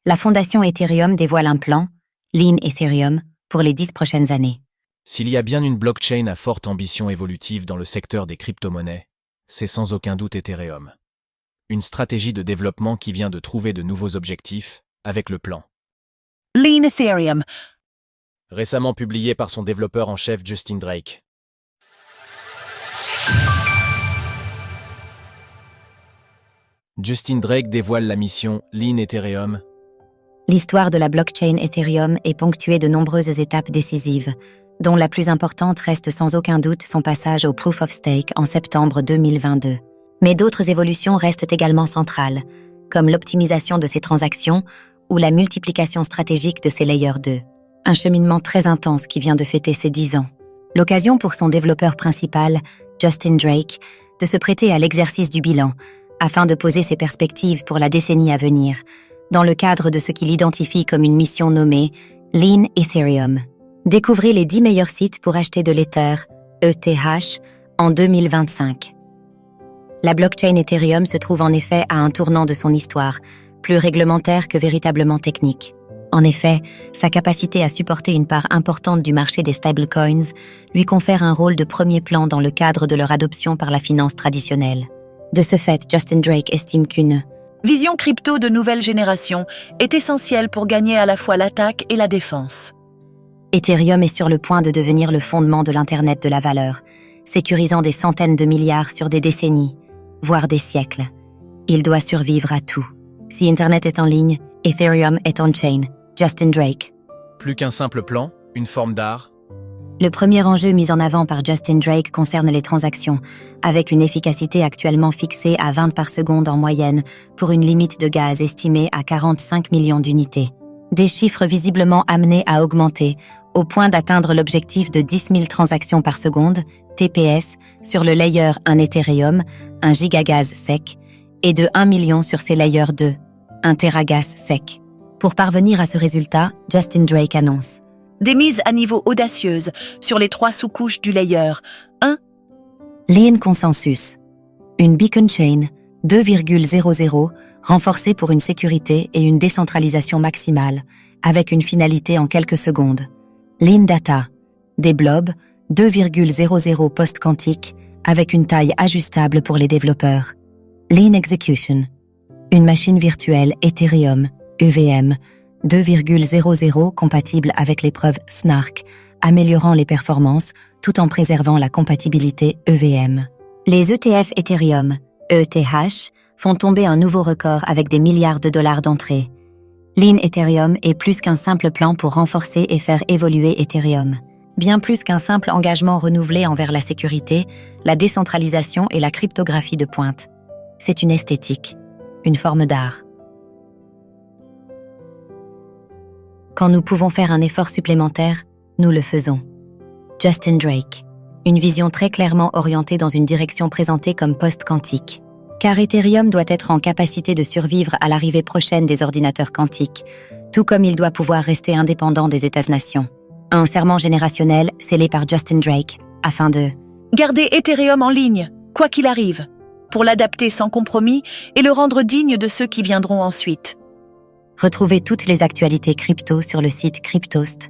La fondation Ethereum dévoile un plan, Lean Ethereum, pour les 10 prochaines années. S'il y a bien une blockchain à forte ambition évolutive dans le secteur des crypto-monnaies, c'est sans aucun doute Ethereum. Une stratégie de développement qui vient de trouver de nouveaux objectifs, avec le plan Lean Ethereum, récemment publié par son développeur en chef Justin Drake. Justin Drake dévoile la mission Lean Ethereum. L'histoire de la blockchain Ethereum est ponctuée de nombreuses étapes décisives, dont la plus importante reste sans aucun doute son passage au Proof of Stake en septembre 2022. Mais d'autres évolutions restent également centrales, comme l'optimisation de ses transactions ou la multiplication stratégique de ses layers 2. Un cheminement très intense qui vient de fêter ses 10 ans. L'occasion pour son développeur principal, Justin Drake, de se prêter à l'exercice du bilan, afin de poser ses perspectives pour la décennie à venir, dans le cadre de ce qu'il identifie comme une mission nommée Lean Ethereum. Découvrez les 10 meilleurs sites pour acheter de l'Ether, ETH, en 2025. La blockchain Ethereum se trouve en effet à un tournant de son histoire, plus réglementaire que véritablement technique. En effet, sa capacité à supporter une part importante du marché des stablecoins lui confère un rôle de premier plan dans le cadre de leur adoption par la finance traditionnelle. De ce fait, Justin Drake estime qu'une vision crypto de nouvelle génération est essentielle pour gagner à la fois l'attaque et la défense. Ethereum est sur le point de devenir le fondement de l'Internet de la valeur, sécurisant des centaines de milliards sur des décennies, voire des siècles. Il doit survivre à tout. Si Internet est en ligne, Ethereum est on-chain. Justin Drake. Plus qu'un simple plan, une forme d'art. Le premier enjeu mis en avant par Justin Drake concerne les transactions, avec une efficacité actuellement fixée à 20 par seconde en moyenne pour une limite de gaz estimée à 45 millions d'unités. Des chiffres visiblement amenés à augmenter, au point d'atteindre l'objectif de 10 000 transactions par seconde, TPS, sur le layer 1 Ethereum, 1 gigagaz sec, et de 1 million sur ses layers 2, 1 teragaz sec. Pour parvenir à ce résultat, Justin Drake annonce Des mises à niveau audacieuses sur les 3 sous-couches du layer 1. Lean Consensus. Une beacon chain 2,00 renforcée pour une sécurité et une décentralisation maximale, avec une finalité en quelques secondes. Lean Data. Des blobs 2,00 post-quantiques avec une taille ajustable pour les développeurs. Lean Execution. Une machine virtuelle Ethereum, EVM, 2,00 compatible avec l'épreuve SNARK, améliorant les performances tout en préservant la compatibilité EVM. Les ETF Ethereum, ETH, font tomber un nouveau record avec des milliards de dollars d'entrée. Lean Ethereum est plus qu'un simple plan pour renforcer et faire évoluer Ethereum. Bien plus qu'un simple engagement renouvelé envers la sécurité, la décentralisation et la cryptographie de pointe. C'est une esthétique, une forme d'art. Quand nous pouvons faire un effort supplémentaire, nous le faisons. Justin Drake. Une vision très clairement orientée dans une direction présentée comme post-quantique. Car Ethereum doit être en capacité de survivre à l'arrivée prochaine des ordinateurs quantiques, tout comme il doit pouvoir rester indépendant des États-nations. Un serment générationnel scellé par Justin Drake, afin de garder Ethereum en ligne, quoi qu'il arrive, pour l'adapter sans compromis et le rendre digne de ceux qui viendront ensuite. Retrouvez toutes les actualités crypto sur le site cryptost.fr.